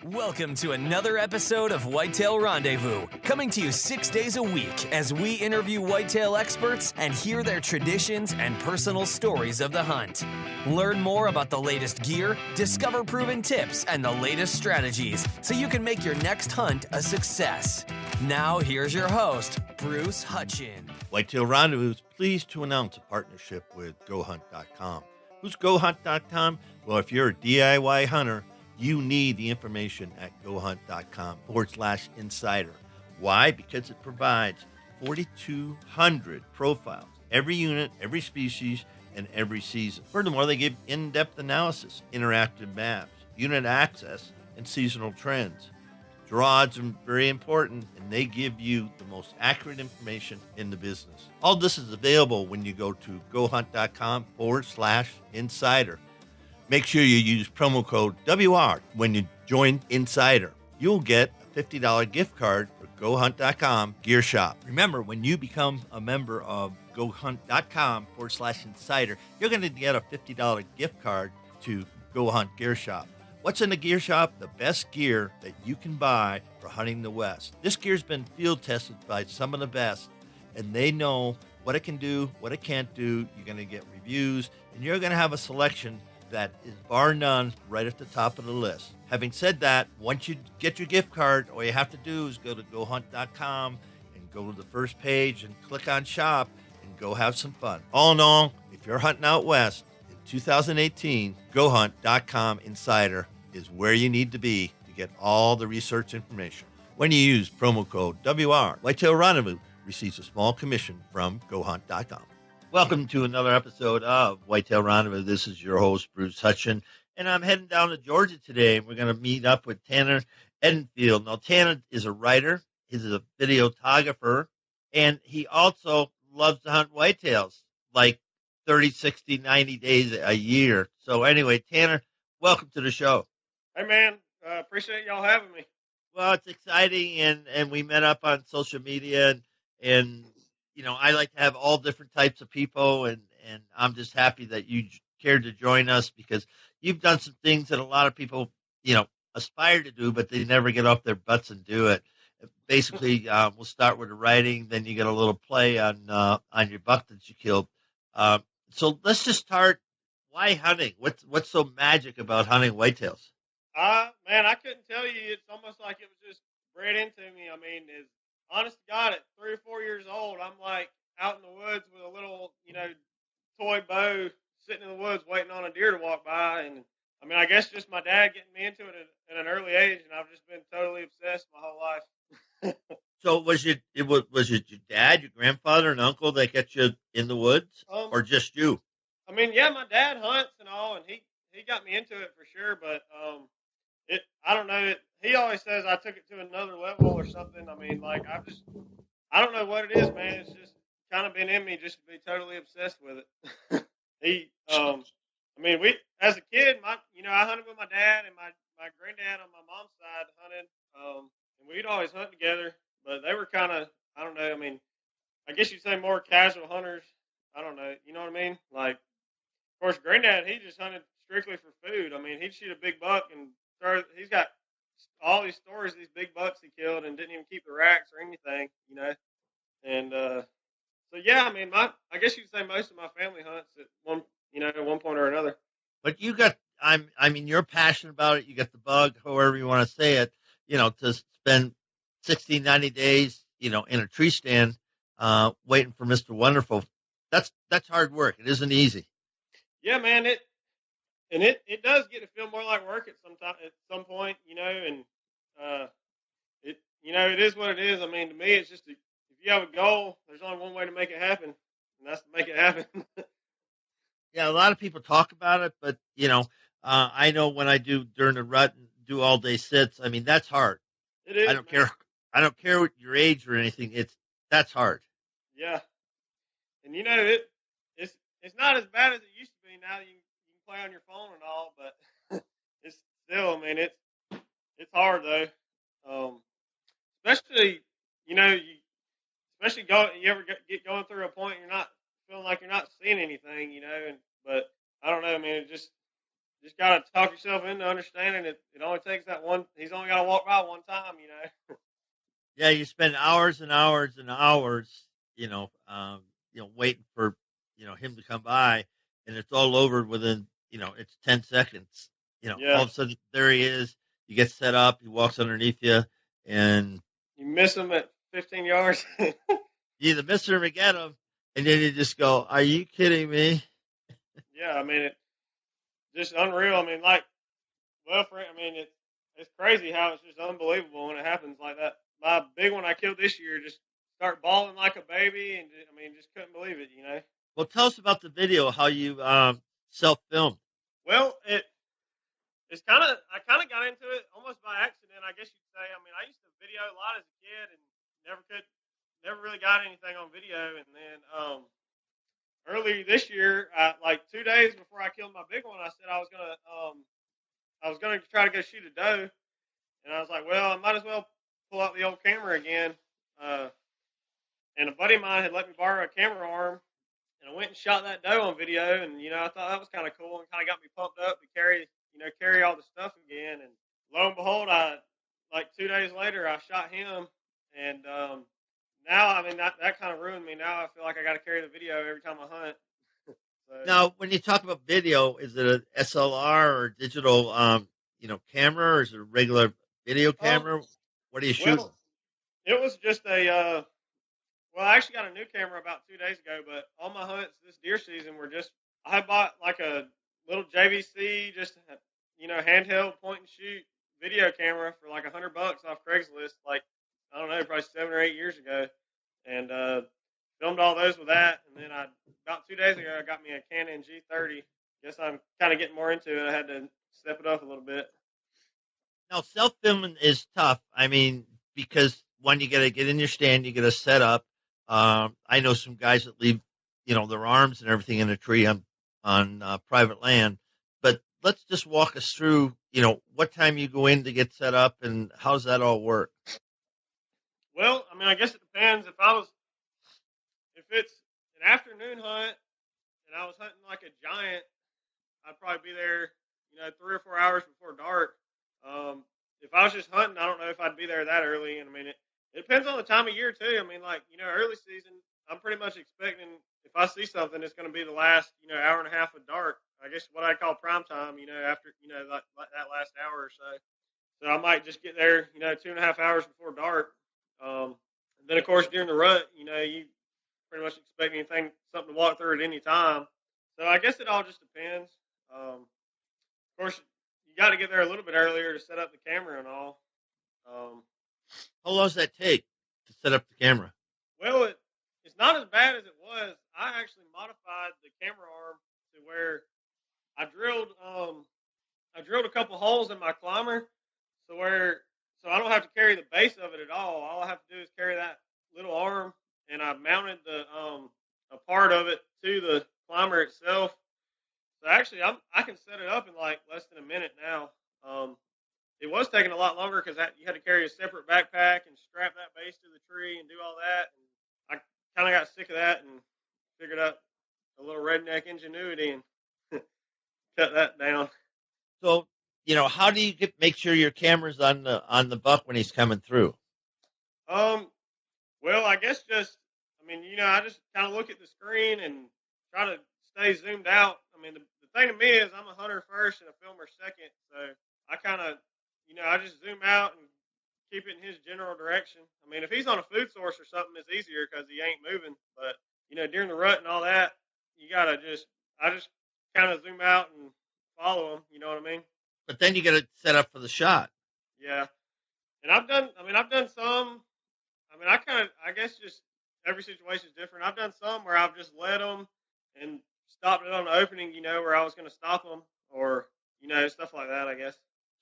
Welcome to another episode of Whitetail Rendezvous, coming to you 6 days a week as we interview whitetail experts and hear their traditions and personal stories of the hunt. Learn more about the latest gear, discover proven tips, and the latest strategies so you can make your next hunt a success. Now, here's your host, Bruce Hutchin. Whitetail Rendezvous is pleased to announce a partnership with GoHunt.com. Who's GoHunt.com? Well, if you're a DIY hunter, you need the information at GoHunt.com/insider. Why? Because it provides 4,200 profiles, every unit, every species, and every season. Furthermore, they give in-depth analysis, interactive maps, unit access, and seasonal trends. Draws are very important, and they give you the most accurate information in the business. All this is available when you go to GoHunt.com/insider. Make sure you use promo code WR when you join Insider. You'll get a $50 gift card for GoHunt.com Gear Shop. Remember, when you become a member of GoHunt.com/insider, you're going to get a $50 gift card to Go Hunt Gear Shop. What's in the gear shop? The best gear that you can buy for hunting the West. This gear's been field tested by some of the best, and they know what it can do, what it can't do. You're going to get reviews, and you're going to have a selection that is bar none right at the top of the list. Having said that, once you get your gift card, all you have to do is go to GoHunt.com and go to the first page and click on shop and go have some fun. All in all, if you're hunting out West in 2018, GoHunt.com Insider is where you need to be to get all the research information. When you use promo code WR, Whitetail Rendezvous receives a small commission from GoHunt.com. Welcome to another episode of Whitetail Rendezvous. This is your host, Bruce Hutchin, and I'm heading down to Georgia today, and we're going to meet up with Tanner Edenfield. Now, Tanner is a writer, he's a videographer, and he also loves to hunt whitetails, like 30, 60, 90 days a year. So anyway, Tanner, welcome to the show. Hey, man, appreciate y'all having me. Well, it's exciting, and we met up on social media, and you know, I like to have all different types of people, and I'm just happy that you cared to join us because you've done some things that a lot of people, you know, aspire to do, but they never get off their butts and do it. Basically, we'll start with the writing, then you get a little play on your buck that you killed. So let's just start. Why hunting? What's so magic about hunting whitetails? Man, I couldn't tell you. It's almost like it was just bred into me. I mean, honest to God, at 3 or 4 years old, I'm like out in the woods with a little, toy bow sitting in the woods waiting on a deer to walk by. And I mean, I guess just my dad getting me into it at an early age, and I've just been totally obsessed my whole life. So was it your dad, your grandfather, and uncle that got you in the woods, or just you? I mean, yeah, my dad hunts and all, and he got me into it for sure. But I don't know. He always says I took it to another level or something. I mean, like I don't know what it is, man. It's just kind of been in me just to be totally obsessed with it. I mean, as a kid, I hunted with my dad and my granddad on my mom's side hunted, and we'd always hunt together. But they were kind of, I don't know. I mean, I guess you'd say more casual hunters. I don't know. You know what I mean? Like, of course, granddad, he just hunted strictly for food. I mean, he'd shoot a big buck and he's got all these stories, these big bucks he killed and didn't even keep the racks or anything, And so yeah, I mean, I guess you'd say most of my family hunts at one point or another. But you got, I mean, you're passionate about it. You got the bug, however you want to say it, to spend 60, 90 days, in a tree stand, waiting for Mr. Wonderful. That's hard work. It isn't easy. Yeah, man. It does get to feel more like work at some point, and it is what it is. I mean, to me, it's just if you have a goal, there's only one way to make it happen, and that's to make it happen. Yeah, a lot of people talk about it, but I know when I do during the rut and do all day sits, I mean that's hard. It is. I don't care what your age or anything. That's hard. Yeah, and it's not as bad as it used to be. Now you can play on your phone and all, but it's still, I mean, it's hard though. Especially, you ever get going through a point you're not feeling like you're not seeing anything, but I don't know. I mean, just got to talk yourself into understanding it only takes that one. He's only got to walk by one time, Yeah, you spend hours and hours and hours, waiting for, him to come by, and it's all over within, it's 10 seconds. All Yeah. of a sudden there he is. You get set up. He walks underneath you, and You miss him at 15 yards. you either miss him or get him, and then you just go, "Are you kidding me?" Yeah, I mean, it's just unreal. I mean, it's crazy how it's just unbelievable when it happens like that. My big one I killed this year just start bawling like a baby, and just couldn't believe it. Well, tell us about the video, how you self-filmed. Well, I kind of got into it almost by accident, I guess you'd say. I mean, I used to video a lot as a kid and never really got anything on video. And then early this year, like 2 days before I killed my big one, I said I was gonna try to go shoot a doe, and I was like, well, I might as well pull out the old camera again. Uh, and a buddy of mine had let me borrow a camera arm, and I went and shot that doe on video, and I thought that was kind of cool and kind of got me pumped up to carry all the stuff again. And lo and behold, I like 2 days later I shot him, and now I mean that kind of ruined me. Now I feel like I got to carry the video every time I hunt. So, Now, when you talk about video, is it an SLR or digital, camera, or is it a regular video camera? What are you shooting? well, it was just a well, I actually got a new camera about 2 days ago, but all my hunts this deer season were just I bought like a little JVC, just handheld point and shoot video camera for like $100 off Craigslist, like I don't know, probably 7 or 8 years ago, and filmed all those with that. And then about 2 days ago I got me a Canon G30. Guess I'm kind of getting more into it. I had to step it up a little bit. Now, self-filming is tough. I mean, because one, you got to get in your stand, you got to set up. I know some guys that leave, their arms and everything in a tree on private land. But let's just walk us through, what time you go in to get set up and how's that all work? Well, I mean, I guess it depends. If it's an afternoon hunt and I was hunting like a giant, I'd probably be there, 3 or 4 hours before dark. If I was just hunting, I don't know if I'd be there that early. And I mean, it depends on the time of year too. I mean, like, early season, I'm pretty much expecting if I see something, it's going to be the last, hour and a half of dark. I guess what I call prime time, after, like that last hour or so. So I might just get there, 2.5 hours before dark. And then of course during the rut, you pretty much expect something to walk through at any time. So I guess it all just depends. Of course, you got to get there a little bit earlier to set up the camera and all. How long does that take to set up the camera? Well, it's not as bad as it was. I actually modified the camera arm to where I drilled a couple holes in my climber, so I don't have to carry the base of it at all. All I have to do is carry that little arm, and I mounted a part of it to the climber itself. So actually, I can set it up in like less than a minute now. It was taking a lot longer because you had to carry a separate backpack and strap that base to the tree and do all that. And I kind of got sick of that and figured out a little redneck ingenuity and cut that down. So, how do you make sure your camera's on the buck when he's coming through? Well, I guess I just kind of look at the screen and try to stay zoomed out. I mean, the thing to me is I'm a hunter first and a filmer second, so I kind of, I just zoom out and keep it in his general direction. I mean, if he's on a food source or something, it's easier because he ain't moving. But during the rut and all that, I just kind of zoom out and follow him. You know what I mean? But then you got to set up for the shot. Yeah. And I've done some. I mean, I guess just every situation is different. I've done some where I've just led them and stopped it on the opening, where I was going to stop them or, stuff like that, I guess.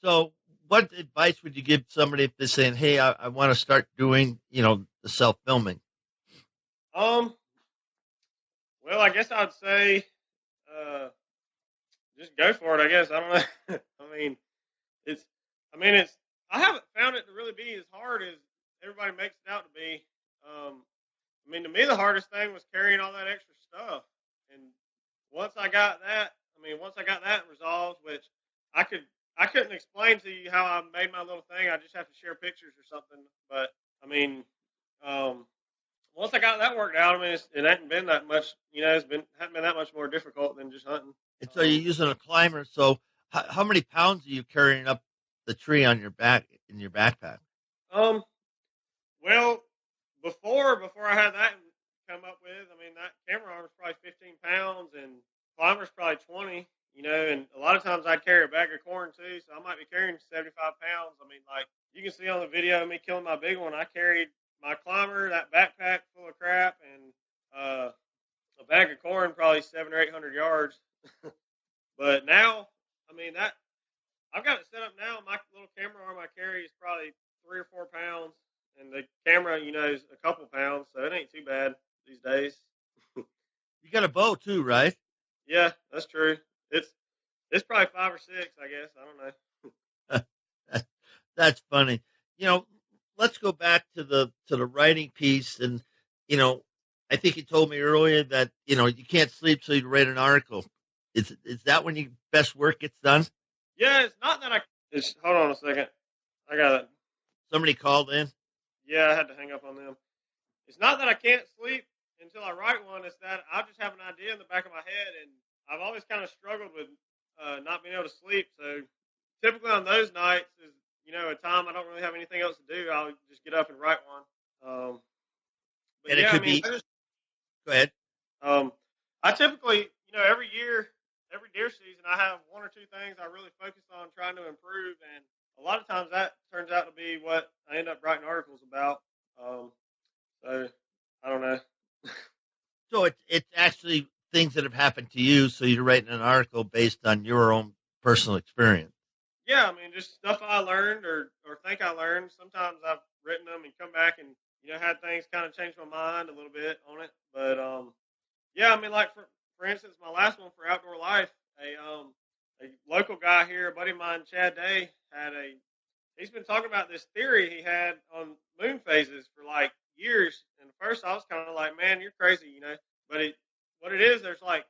So what advice would you give somebody if they're saying, hey, I want to start doing, the self-filming? Well, I guess I'd say just go for it, I guess. I don't know. I haven't found it to really be as hard as everybody makes it out to be. To me, the hardest thing was carrying all that extra stuff. And once I got that I mean, once I got that resolved, which I couldn't explain to you how I made my little thing. I just have to share pictures or something. But I mean, um, once I got that worked out, I mean, it hasn't been that much. Hasn't been that much more difficult than just hunting. And so you're using a climber. So how many pounds are you carrying up the tree on your back in your backpack? Um, well, before I had that come up with, I mean, that camera arm was probably 15 pounds and climber's probably 20. And a lot of times I'd carry a bag of corn too, so I might be carrying 75 pounds. I mean, like you can see on the video of me killing my big one, I carried my climber, that backpack full of crap, and a bag of corn, probably 700 or 800 yards. But now, I mean that I've got it set up now. My little camera arm I carry is probably 3 or 4 pounds, and the camera, is a couple pounds, so it ain't too bad these days. You got a bow too, right? Yeah, that's true. It's probably 5 or 6, I guess. I don't know. That's funny. Let's go back to the writing piece, and I think you told me earlier that you can't sleep, so you write an article. Is that when your best work gets done? Yeah, it's not that hold on a second. I got it. Somebody called in. Yeah, I had to hang up on them. It's not that I can't sleep until I write one. It's that I just have an idea in the back of my head, and I've always kind of struggled with not being able to sleep. So typically on those nights is a time I don't really have anything else to do. I'll just get up and write one. But and yeah, it could be. Go ahead. I typically, every year, every deer season, I have one or two things I really focus on trying to improve, and a lot of times that turns out to be what I end up writing articles about. So I don't know. So it's actually things that have happened to you, so you're writing an article based on your own personal experience. Yeah, I mean, just stuff I learned or think I learned. Sometimes I've written them and come back and had things kind of change my mind a little bit on it. But yeah, I mean, like for instance, my last one for Outdoor Life, a local guy here, a buddy of mine, Chad Day, he's been talking about this theory he had on moon phases for like years. And at first I was kind of like, man, you're crazy, But what it is, there's like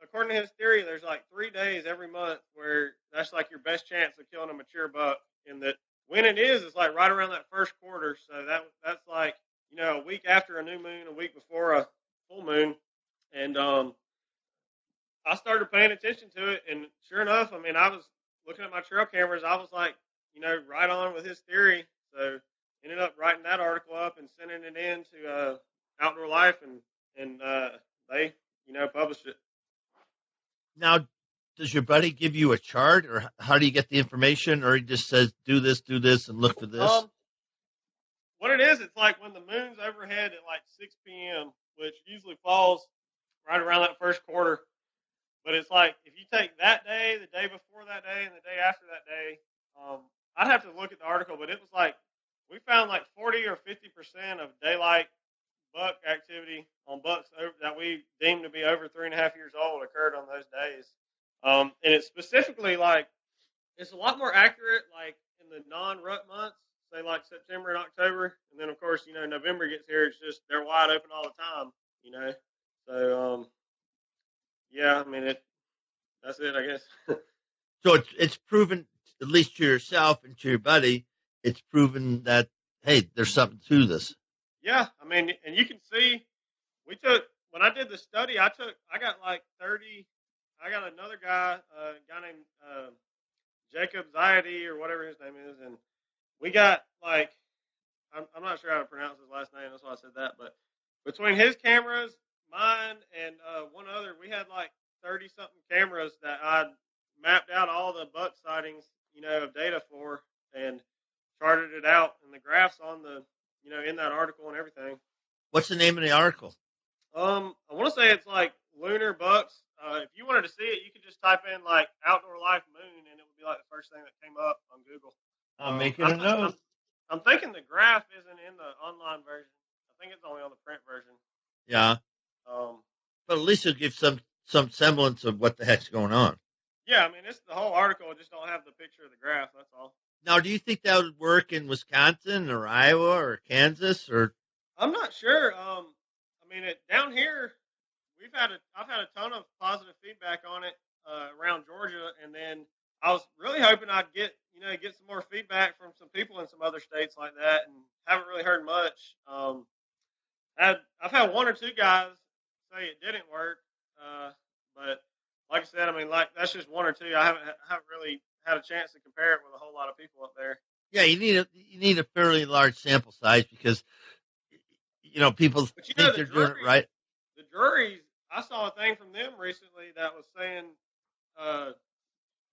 according to his theory, there's like 3 days every month where that's like your best chance of killing a mature buck. And that when it is, it's like right around that first quarter. So that's like, a week after a new moon, a week before a full moon. And I started paying attention to it. And sure enough, I mean, I was looking at my trail cameras. I was like, right on with his theory. So ended up writing that article up and sending it in to Outdoor Life, and they, published it. Now, does your buddy give you a chart, or how do you get the information, or he just says, do this, and look for this? What it is, it's like when the moon's overhead at like 6 p.m., which usually falls right around that first quarter. But it's like, if you take that day, the day before that day, and the day after that day, I'd have to look at the article, but it was like, we found like 40 or 50% of daylight buck activity on bucks that we deemed to be over 3.5 years old occurred on those days. And it's specifically like, it's a lot more accurate like in the non-rut months, say like September and October. And then of course, November gets here, it's just, they're wide open all the time, So, yeah, I mean, that's it, I guess. So it's proven, at least to yourself and to your buddy, it's proven that, hey, there's something to this. Yeah, I mean, and you can see, when I did the study, I got like 30, I got another guy, a guy named Jacob Zayadi or whatever his name is, and we got like, I'm not sure how to pronounce his last name, that's why I said that, but between his cameras, mine, and one other, we had like 30-something cameras that I'd mapped out all the buck sightings, of data for, and charted it out, and the graphs on the, in that article and everything. What's the name of the article? I want to say it's like Lunar Bucks. If you wanted to see it, you could just type in like Outdoor Life Moon, and it would be like the first thing that came up on Google. I'm making a note. I'm thinking the graph isn't in the online version. I think it's only on the print version. Yeah. But at least it'll give some semblance of what the heck's going on. Yeah, I mean, it's the whole article. It just don't have the picture of the graph. That's all. Now, do you think that would work in Wisconsin or Iowa or Kansas or? I'm not sure. I mean, down here, I've had a ton of positive feedback on it. around Georgia, and then I was really hoping I'd get some more feedback from some people in some other states like that, and haven't really heard much. I've had one or two guys say it didn't work, but like I said, I mean, like that's just one or two. I haven't really had a chance to compare it with a whole lot of people up there. Yeah, you need a fairly large sample size because people But think they're doing it right. the juries, I saw a thing from them recently that was saying uh,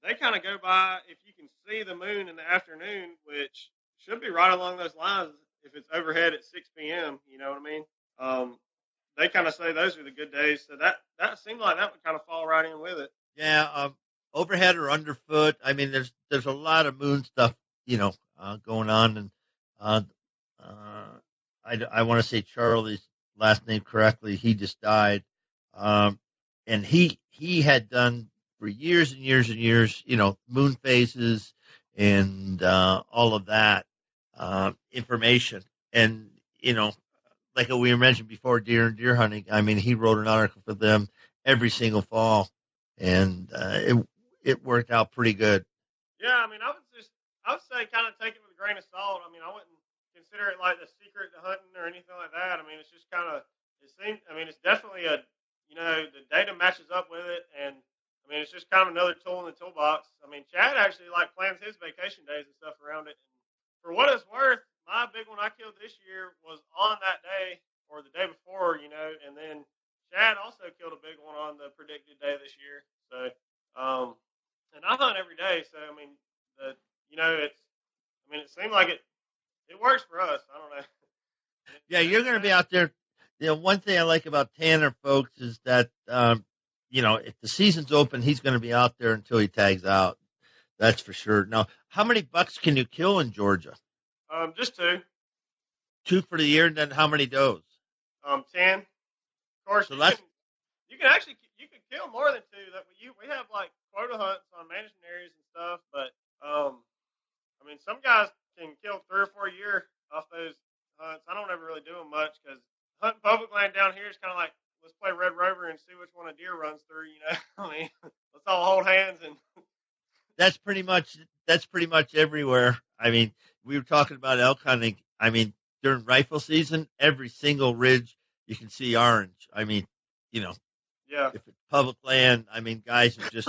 they kind of go by if you can see the moon in the afternoon, which should be right along those lines if it's overhead at 6 p.m. You know what I mean? They kind of say those are the good days, so that seemed like that would kind of fall right in with it. Yeah, overhead or underfoot. I mean, there's a lot of moon stuff, going on, and I want to say Charlie's last name correctly. He just died, and he had done for years and years and years, moon phases and all of that information, and like we mentioned before, deer and deer hunting. I mean, he wrote an article for them every single fall, and it worked out pretty good. Yeah, I mean, I would say kind of take it with a grain of salt. I mean, I wouldn't consider it like the secret to hunting or anything like that. I mean, it's just kind of it's definitely the data matches up with it, and I mean, it's just kind of another tool in the toolbox. I mean, Chad actually like plans his vacation days and stuff around it. And for what it's worth, my big one I killed this year was on that day or the day before, and then Chad also killed a big one on the predicted day this year. So, and I hunt every day, so I mean, it seemed like it works for us. I don't know. Yeah, you're going to be out there. One thing I like about Tanner, folks, is that if the season's open, he's going to be out there until he tags out. That's for sure. Now, how many bucks can you kill in Georgia? Just two. Two for the year, and then how many does? 10. Of course, so you can kill more than two. That we have like quota hunts on management areas and stuff, but I mean, some guys can kill 3 or 4 a year off those hunts. I don't ever really do them much because hunting public land down here is kind of like, let's play Red Rover and see which one a deer runs through. I mean, let's all hold hands and. That's pretty much everywhere. I mean, we were talking about elk hunting. I mean, during rifle season, every single ridge you can see orange. I mean, yeah. If it's public land, I mean, guys are just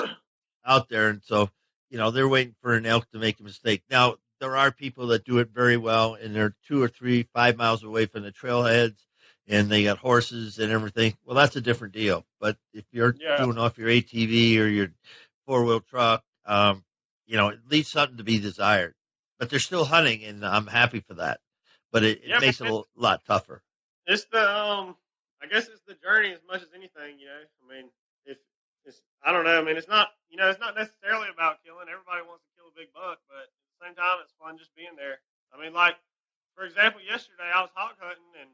out there, and so they're waiting for an elk to make a mistake. Now, there are people that do it very well, and they're 2 or 3, 5 miles away from the trailheads, and they got horses and everything. Well, that's a different deal. But if you're doing off your ATV or your 4-wheel truck, it leaves something to be desired. But they're still hunting, and I'm happy for that. But it makes it a lot tougher. It's I guess it's the journey as much as anything, I mean, I don't know. I mean, it's not necessarily about killing. Everybody wants to kill a big buck, but at the same time, it's fun just being there. I mean, like, for example, yesterday I was hog hunting and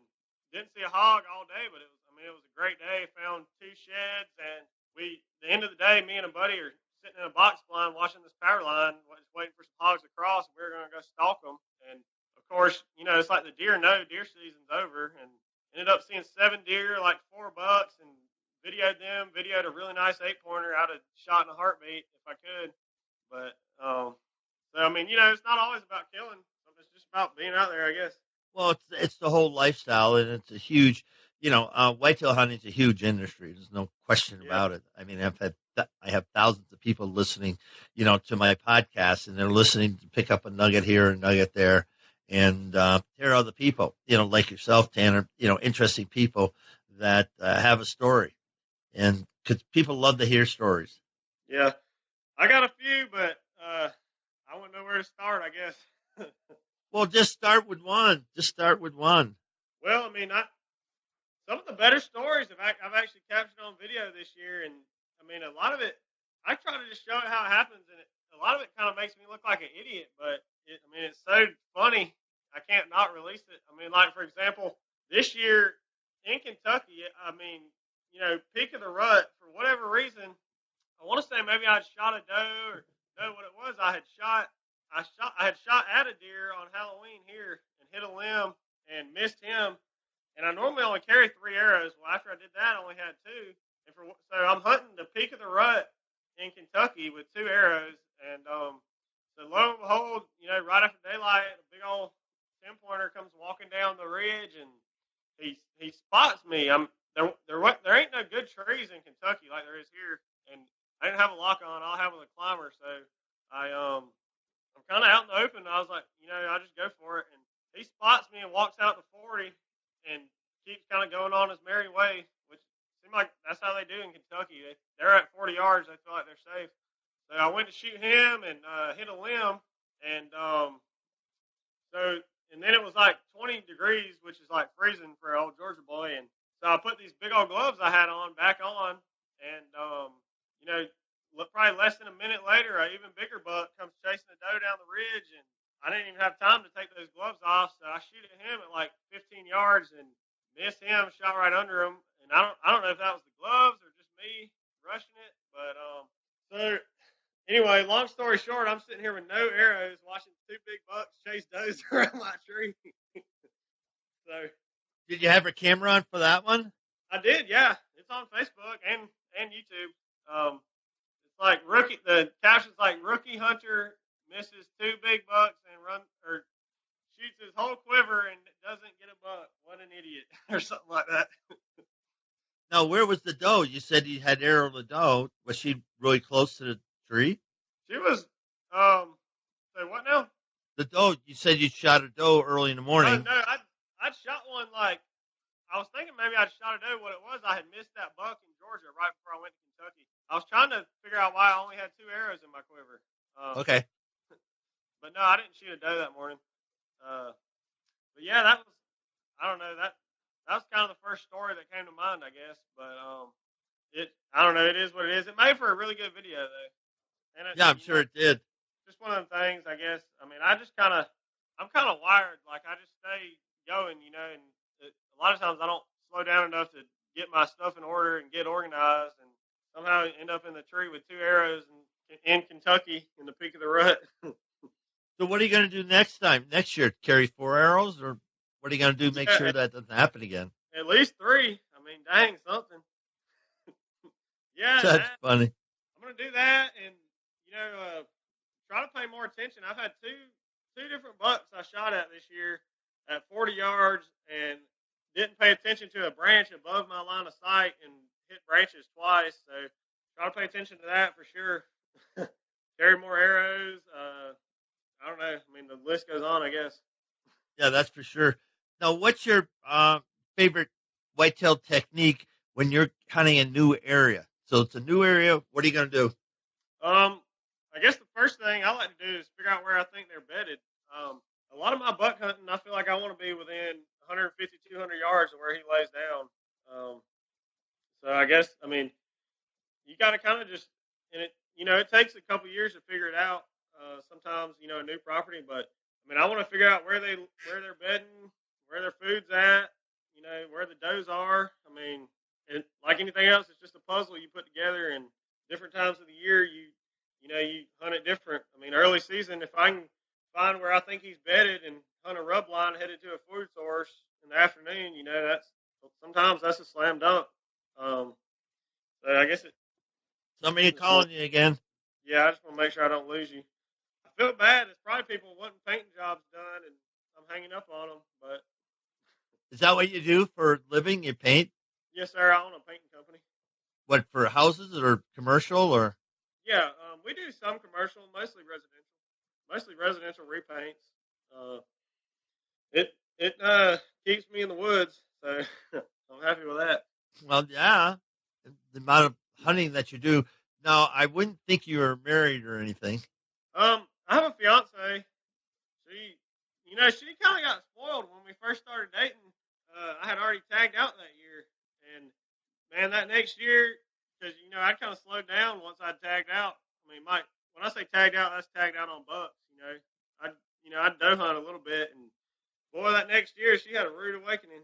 didn't see a hog all day, but it was a great day. Found 2 sheds, and the end of the day, me and a buddy are sitting in a box blind watching this power line, just waiting for some hogs to cross, and we were going to go stalk them. And, of course, it's like the deer season's over, and ended up seeing 7 deer, like 4 bucks, and videoed a really nice 8-pointer out of shot in a heartbeat if I could. But, so, I mean, it's not always about killing. It's just about being out there, I guess. Well, it's the whole lifestyle, and it's a huge, whitetail hunting is a huge industry. There's no question about it. I mean, I have thousands of people listening, to my podcast, and they're listening to pick up a nugget here, a nugget there. And there are other people, like yourself, Tanner, interesting people that have a story. And because people love to hear stories. Yeah. I got a few, but I wouldn't know where to start, I guess. Well, just start with one. Well, I mean, some of the better stories I've actually captured on video this year. And, I mean, a lot of it, I try to just show it how it happens. And a lot of it kind of makes me look like an idiot, but it's so funny. I can't not release it. I mean, like, for example, this year in Kentucky, I mean, peak of the rut, for whatever reason, I want to say maybe I had shot a doe or no, what it was, I had shot at a deer on Halloween here and hit a limb and missed him. And I normally only carry 3 arrows. Well, after I did that, I only had 2. So I'm hunting the peak of the rut in Kentucky with 2 arrows, and so lo and behold, right after daylight, a big old 10-pointer comes walking down the ridge, and he spots me. There ain't no good trees in Kentucky like there is here, and I didn't have a lock on. I'll have with a climber, so I'm kind of out in the open. I was like, I just go for it, and he spots me and walks out to 40, and keeps kind of going on his merry way, which seems like that's how they do in Kentucky. They're at 40 yards. They feel like they're safe. So I went to shoot him and hit a limb, and and then it was like 20 degrees, which is like freezing for an old Georgia boy. And so I put these big old gloves I had on back on, and probably less than a minute later, an even bigger buck comes chasing the doe down the ridge, and I didn't even have time to take those gloves off. So I shoot at him at like 15 yards and miss him, shot right under him. And I don't know if that was the gloves or just me rushing it, but so. Anyway, long story short, I'm sitting here with no arrows, watching 2 big bucks chase does around my tree. So, Did you have your camera on for that one? I did, yeah. It's on Facebook and YouTube. It's like the caption's like rookie hunter misses 2 big bucks and shoots his whole quiver and doesn't get a buck. What an idiot, or something like that. Now, where was the doe? You said you had arrow the doe. Was she really close to the tree? She was, say what now? The doe, you said you shot a doe early in the morning. No, I'd shot one I was thinking maybe I'd shot a doe. What it was, I had missed that buck in Georgia right before I went to Kentucky. I was trying to figure out why I only had 2 arrows in my quiver. Okay. But no, I didn't shoot a doe that morning. But yeah, I don't know, that was kind of the first story that came to mind, I guess. But I don't know, it is what it is. It made for a really good video, though. And I'm sure it did. Just one of them things, I guess. I mean, I'm kind of wired. Like, I just stay going, and a lot of times I don't slow down enough to get my stuff in order and get organized, and somehow end up in the tree with 2 arrows in Kentucky in the peak of the rut. So what are you going to do next year? Carry 4 arrows, or what are you going to do to make sure that doesn't happen again? At least 3. I mean, dang, something. Yeah. That's funny. I'm going to do that and, try to pay more attention. I've had two different bucks I shot at this year at 40 yards and didn't pay attention to a branch above my line of sight and hit branches twice. So try to pay attention to that for sure. Carry more arrows. I don't know. I mean, the list goes on, I guess. Yeah, that's for sure. Now, what's your favorite whitetail technique when you're hunting a new area? So it's a new area. What are you going to do? I guess the first thing I like to do is figure out where I think they're bedded. A lot of my buck hunting, I feel like I want to be within 150, 200 yards of where he lays down. So I guess, I mean, you got to kind of just, and it takes a couple years to figure it out. Sometimes, a new property, but I mean, I want to figure out where they're bedding, where their food's at, where the does are. I mean, like anything else, it's just a puzzle you put together, and different times of the year, you hunt it different. I mean, early season, if I can find where I think he's bedded and hunt a rub line headed to a food source in the afternoon, sometimes that's a slam dunk. So I guess somebody calling you again. Yeah, I just want to make sure I don't lose you. I feel bad. It's probably people wanting painting jobs done, and I'm hanging up on them. But is that what you do for a living? You paint? Yes, sir. I own a painting company. What, for houses or commercial or? Yeah, we do some commercial, mostly residential repaints. It keeps me in the woods, so I'm happy with that. Well, yeah, the amount of hunting that you do. Now, I wouldn't think you were married or anything. I have a fiance. She kind of got spoiled when we first started dating. I had already tagged out that year, and man, that next year, because I'd kind of slowed down once I'd tagged out. I mean, when I say tagged out, that's tagged out on bucks. I'd doe hunt a little bit, and boy, that next year she had a rude awakening.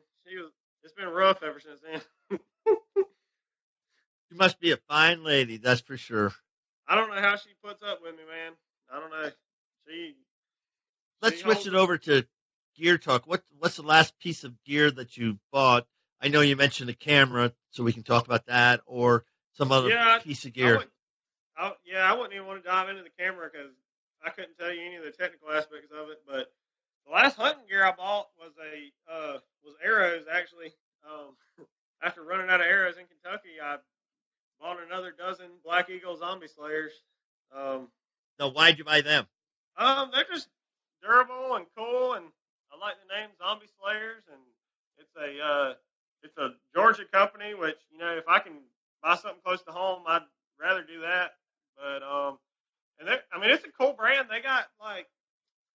It's been rough ever since then. You must be a fine lady, that's for sure. I don't know how she puts up with me, man. I don't know. Let's switch it over to gear talk. What's the last piece of gear that you bought? I know you mentioned the camera, so we can talk about that, or some other piece of gear. I wouldn't even want to dive into the camera because I couldn't tell you any of the technical aspects of it. But the last hunting gear I bought was arrows actually. Um, after running out of arrows in Kentucky, I bought another dozen Black Eagle zombie slayers. Um, Now, why'd you buy them? they're just durable and cool, and I like the name Zombie Slayers, and it's a Georgia company, which if I can buy something close to home, I'd rather do that. But and it's a cool brand. They got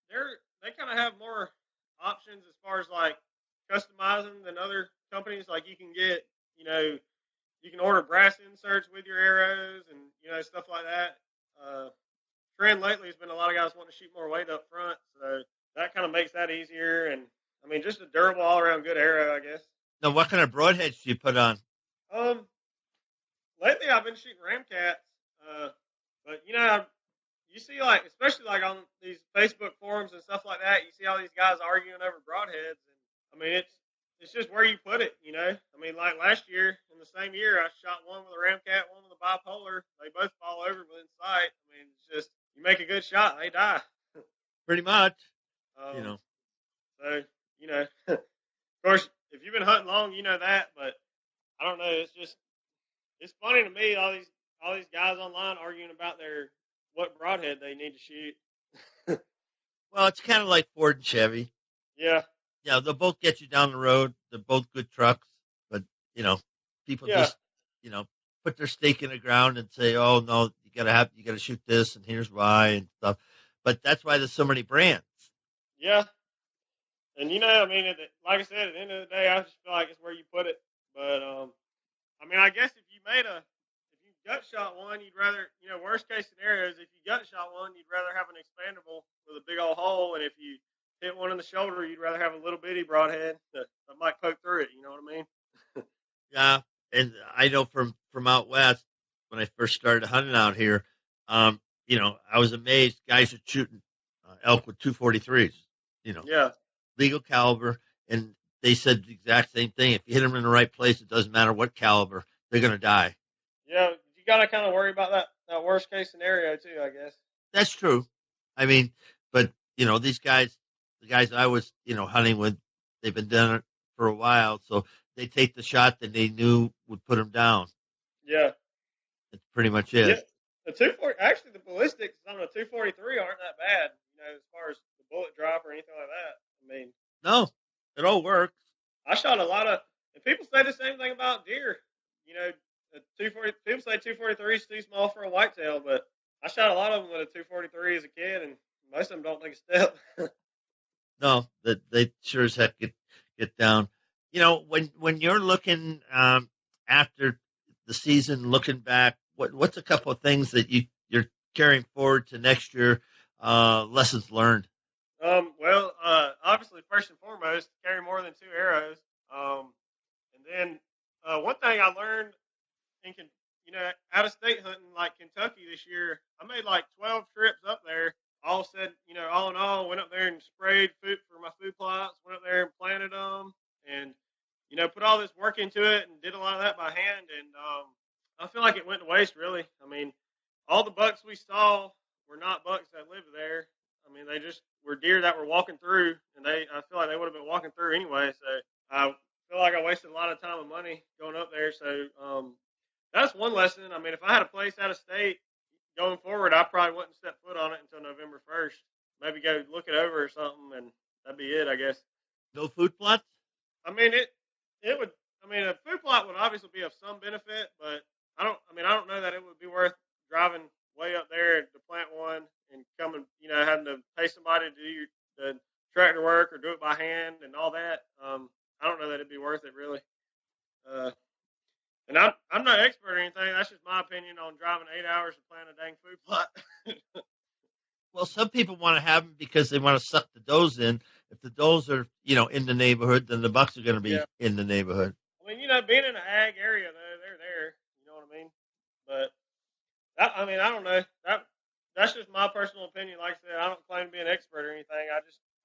they kind of have more options as far as like customizing than other companies. Like you can get you can order brass inserts with your arrows and stuff like that. Trend lately has been a lot of guys wanting to shoot more weight up front, so that kind of makes that easier. And just a durable, all around good arrow, I guess. Now, what kind of broadheads do you put on? Um, Lately I've been shooting Ramcats, but you see like especially like on these Facebook forums and stuff like that, you see all these guys arguing over broadheads, and it's just where you put it. Like last year in the same year, I shot one with a Ramcat, one with a bipolar. They both fall over within sight. It's just you make a good shot, they die. Pretty much, So of course, if you've been hunting long, you know that. But I don't know. It's funny to me all these guys online arguing about what broadhead they need to shoot. Well, it's kind of like Ford and Chevy. Yeah. Yeah, they'll both get you down the road. They're both good trucks, but people Yeah. just put their stake in the ground and say, "Oh no, you gotta shoot this, and here's why," and stuff. But that's why there's so many brands. Yeah. And like I said, at the end of the day, I just feel like it's where you put it. But I guess if you gut shot one, you'd rather, worst case scenarios, if you gut shot one, you'd rather have an expandable with a big old hole, and if you hit one in the shoulder, you'd rather have a little bitty broadhead that might poke through it. You know what I mean? Yeah, and I know from out west when I first started hunting out here, I was amazed guys are shooting elk with 243s. Yeah. Legal caliber, and they said the exact same thing. If you hit them in the right place, it doesn't matter what caliber, they're going to die. Yeah, you got to kind of worry about that worst case scenario too, I guess. That's true. But these guys, the guys I was hunting with, they've been doing it for a while, so they take the shot that they knew would put them down. Yeah, that's pretty much it. Yeah. The 240, actually, the ballistics on a 243 aren't that bad, as far as the bullet drop or anything like that. No, it all works. I shot a lot of, and people say the same thing about deer. People say 243 is too small for a whitetail, but I shot a lot of them with a 243 as a kid, and most of them don't take a step. No, that they sure as heck get down. When you're looking after the season, looking back, what's a couple of things that you're carrying forward to next year? Lessons learned. Well, obviously, first and foremost, carry more than 2 arrows. And then one thing I learned out of state hunting like Kentucky this year, I made like 12 trips up there. All said, all in all, went up there and sprayed food for my food plots, went up there and planted them, and put all this work into it and did a lot of that by hand. And I feel like it went to waste, really. All the bucks we saw were not bucks that lived there. They just were deer that were walking through, and I feel like they would have been walking through anyway. So I feel like I wasted a lot of time and money going up there. So that's one lesson. If I had a place out of state going forward, I probably wouldn't step foot on it until November 1st. Maybe go look it over or something, and that'd be it, I guess. No food plots? It would. A food plot would obviously be of some benefit, but I don't know that it would be worth driving way up there to plant one and coming, having to pay somebody to do the tractor work or do it by hand and all that. I don't know that it'd be worth it really. And I'm not an expert or anything. That's just my opinion on driving 8 hours to plant a dang food plot. Well, some people want to have them because they want to suck the does in. If the does are, in the neighborhood, then the bucks are going to be in the neighborhood. Being in an ag area, though, they're there. You know what I mean? But I don't know. That's just my personal opinion. Like I said, I don't claim to be an expert or anything.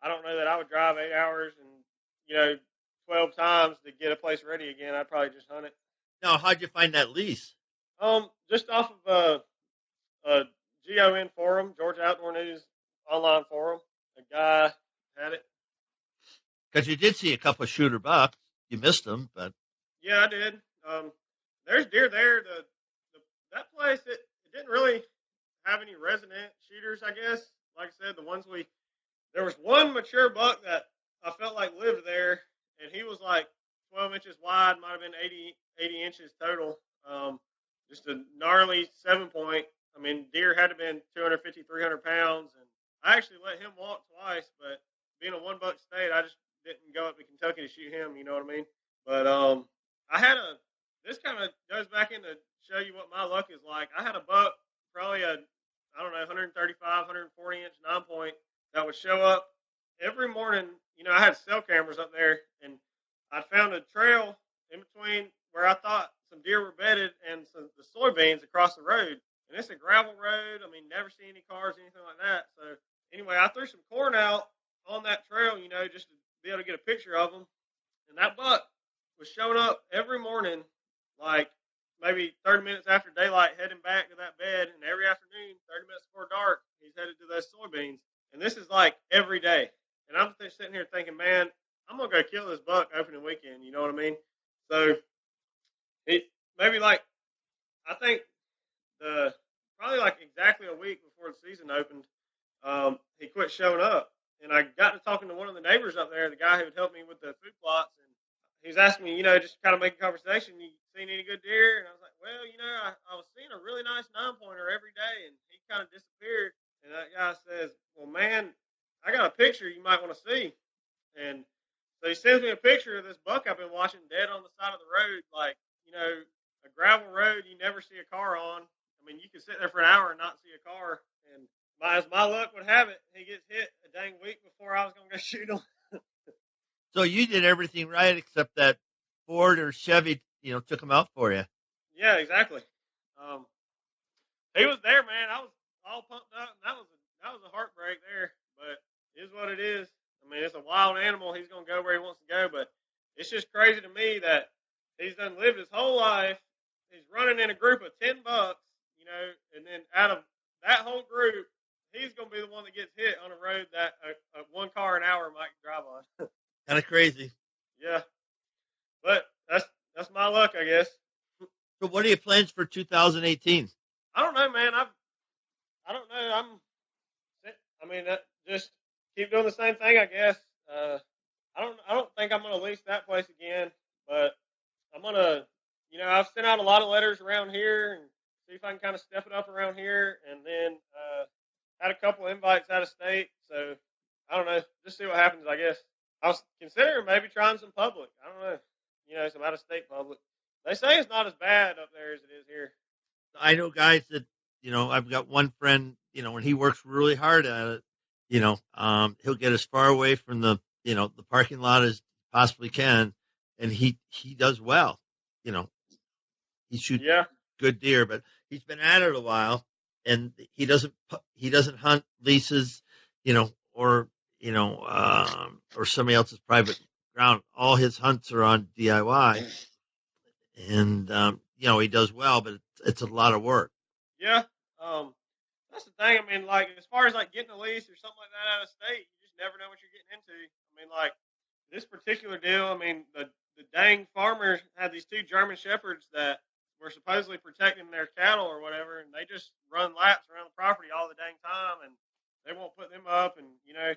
I don't know that I would drive 8 hours and 12 times to get a place ready again. I'd probably just hunt it. Now, how'd you find that lease? Just off of a GON forum, Georgia Outdoor News online forum. A guy had it. Because you did see a couple of shooter bucks. You missed them, but Yeah, I did. There's deer there. That place it didn't really have any resident shooters. I guess, like I said, there was one mature buck that I felt like lived there, and he was like 12 inches wide, might have been 80 inches total. Just a gnarly 7-point. I mean, deer had to have been 250, 300 pounds, and I actually let him walk twice, but being a one buck state, I just didn't go up to Kentucky to shoot him. You know what I mean? But this kind of goes back in to show you what my luck is like. I had a buck, probably I don't know, 135, 140 inch 9-point that would show up every morning. You know, I had cell cameras up there, and I found a trail in between where I thought some deer were bedded and the soybeans across the road. And it's a gravel road. I mean, never see any cars, anything like that. So anyway, I threw some corn out on that trail, you know, just to be able to get a picture of them. And that buck was showing up every morning, like maybe 30 minutes after daylight, heading back to that bed. And every afternoon, 30 minutes before dark, he's headed to those soybeans. And this is like every day. And I'm sitting here thinking, man, I'm going to go kill this buck opening weekend. You know what I mean? So maybe like, I think probably like exactly a week before the season opened, he quit showing up. And I got to talking to one of the neighbors up there, the guy who would help me with the food plots. And he's asking me, you know, just kind of make a conversation. You seen any good deer? And I was like, well, you know, I was seeing a really nice 9-pointer every day, and he kind of disappeared. And that guy says, well, man, I got a picture you might want to see. And so he sends me a picture of this buck I've been watching dead on the side of the road, like, you know, a gravel road you never see a car on. I mean, you can sit there for an hour and not see a car. And as my luck would have it, he gets hit a dang week before I was going to go shoot him. so you did everything right except that Ford or Chevy, you know, took him out for you. Yeah, exactly. He was there, man. I was all pumped up, and that was a heartbreak there. But it is what it is. I mean, it's a wild animal. He's going to go where he wants to go. But it's just crazy to me that he's done lived his whole life. He's running in a group of 10 bucks, you know, and then out of that whole group, he's going to be the one that gets hit on a road that one car an hour might drive on. Kind of crazy. Yeah. But that's my luck, I guess. So what are your plans for 2018? I don't know, man. I don't know. Just keep doing the same thing, I guess. I don't think I'm going to lease that place again, but I'm going to, you know, I've sent out a lot of letters around here and see if I can kind of step it up around here, and then had a couple invites out of state. So I don't know, just see what happens, I guess. I was considering maybe trying some public. I don't know, you know, some out of state public. They say it's not as bad up there as it is here. I know guys that, you know, I've got one friend, you know, when he works really hard at it, you know, he'll get as far away from the, you know, the parking lot as possibly can, and he does well, you know. He shoots good deer, but he's been at it a while, and he doesn't hunt leases, you know, or you know, or somebody else's private ground. All his hunts are on DIY, and you know, he does well, but it's a lot of work. Yeah, that's the thing. I mean, like as far as like getting a lease or something like that out of state, you just never know what you're getting into. I mean, like this particular deal. I mean, the dang farmers had these 2 German shepherds that were supposedly protecting their cattle or whatever, and they just run laps around the property all the dang time, and they won't put them up, and you know,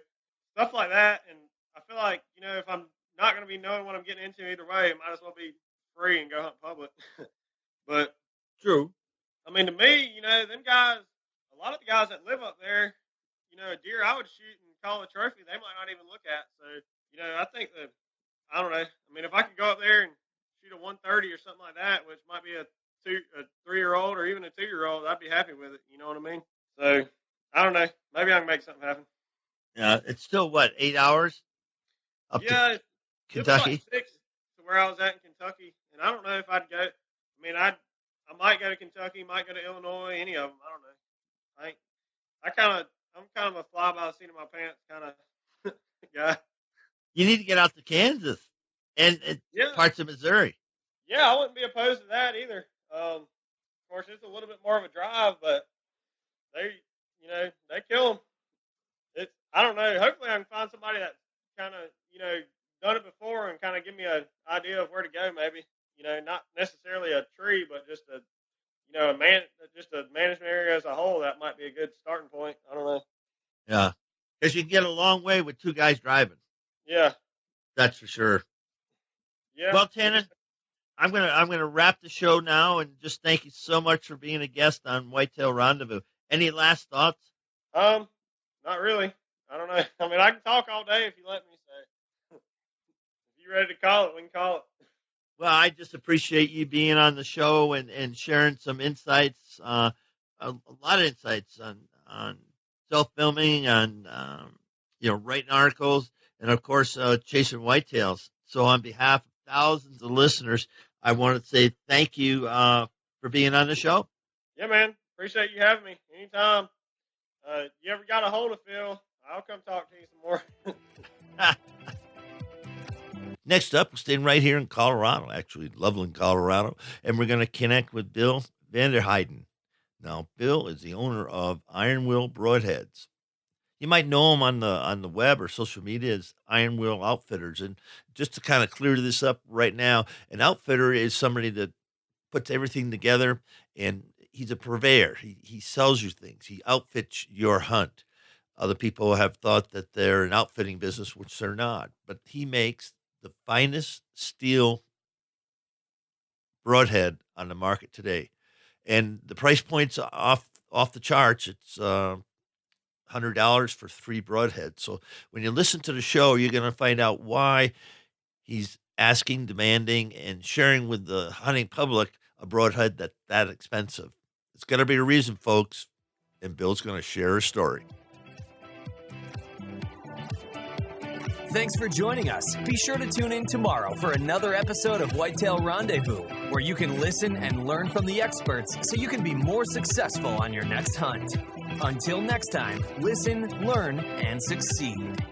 stuff like that. And I feel like, you know, if I'm not going to be knowing what I'm getting into either way, it might as well be free and go hunt public. But True. I mean, to me, you know, them guys, a lot of the guys that live up there, you know, a deer I would shoot and call a trophy, they might not even look at. So, you know, I think that, I don't know. I mean, if I could go up there and shoot a 130 or something like that, which might be a 3-year-old or even a 2-year-old, I'd be happy with it. You know what I mean? So, I don't know. Maybe I can make something happen. Yeah, it's still 8 hours up to Kentucky? It was like 6 to where I was at in Kentucky, and I don't know if I'd go. I mean, I might go to Kentucky, might go to Illinois, any of them. I don't know. I'm kind of a fly by the seat of my pants kind of guy. You need to get out to Kansas and parts of Missouri. Yeah, I wouldn't be opposed to that either. Of course, it's a little bit more of a drive, but they kill them. I don't know. Hopefully, I can find somebody that kind of done it before and kind of give me an idea of where to go. Maybe not necessarily a tree, but just just a management area as a whole. That might be a good starting point. I don't know. Yeah, because you can get a long way with two guys driving. Yeah, that's for sure. Yeah. Well, Tanner, I'm gonna wrap the show now and just thank you so much for being a guest on Whitetail Rendezvous. Any last thoughts? Not really. I don't know. I mean, I can talk all day if you let me. So, if you're ready to call it, we can call it. Well, I just appreciate you being on the show and sharing some insights, a lot of insights on self-filming, on writing articles, and of course chasing whitetails. So on behalf of thousands of listeners, I want to say thank you for being on the show. Yeah, man. Appreciate you having me. Anytime. You ever got a hold of Phil, I'll come talk to you some more. Next up, we're staying right here in Colorado, actually Loveland, Colorado, and we're going to connect with Bill Vanderheiden. Now, Bill is the owner of Iron Will Broadheads. You might know him on the web or social media as Iron Will Outfitters. And just to kind of clear this up right now, an outfitter is somebody that puts everything together, and he's a purveyor. He sells you things. He outfits your hunt. Other people have thought that they're an outfitting business, which they're not. But he makes the finest steel broadhead on the market today. And the price point's off the charts. It's $100 for 3 broadheads. So when you listen to the show, you're going to find out why he's asking, demanding, and sharing with the hunting public a broadhead that expensive. It's going to be a reason, folks, and Bill's going to share a story. Thanks for joining us. Be sure to tune in tomorrow for another episode of Whitetail Rendezvous, where you can listen and learn from the experts so you can be more successful on your next hunt. Until next time, listen, learn, and succeed.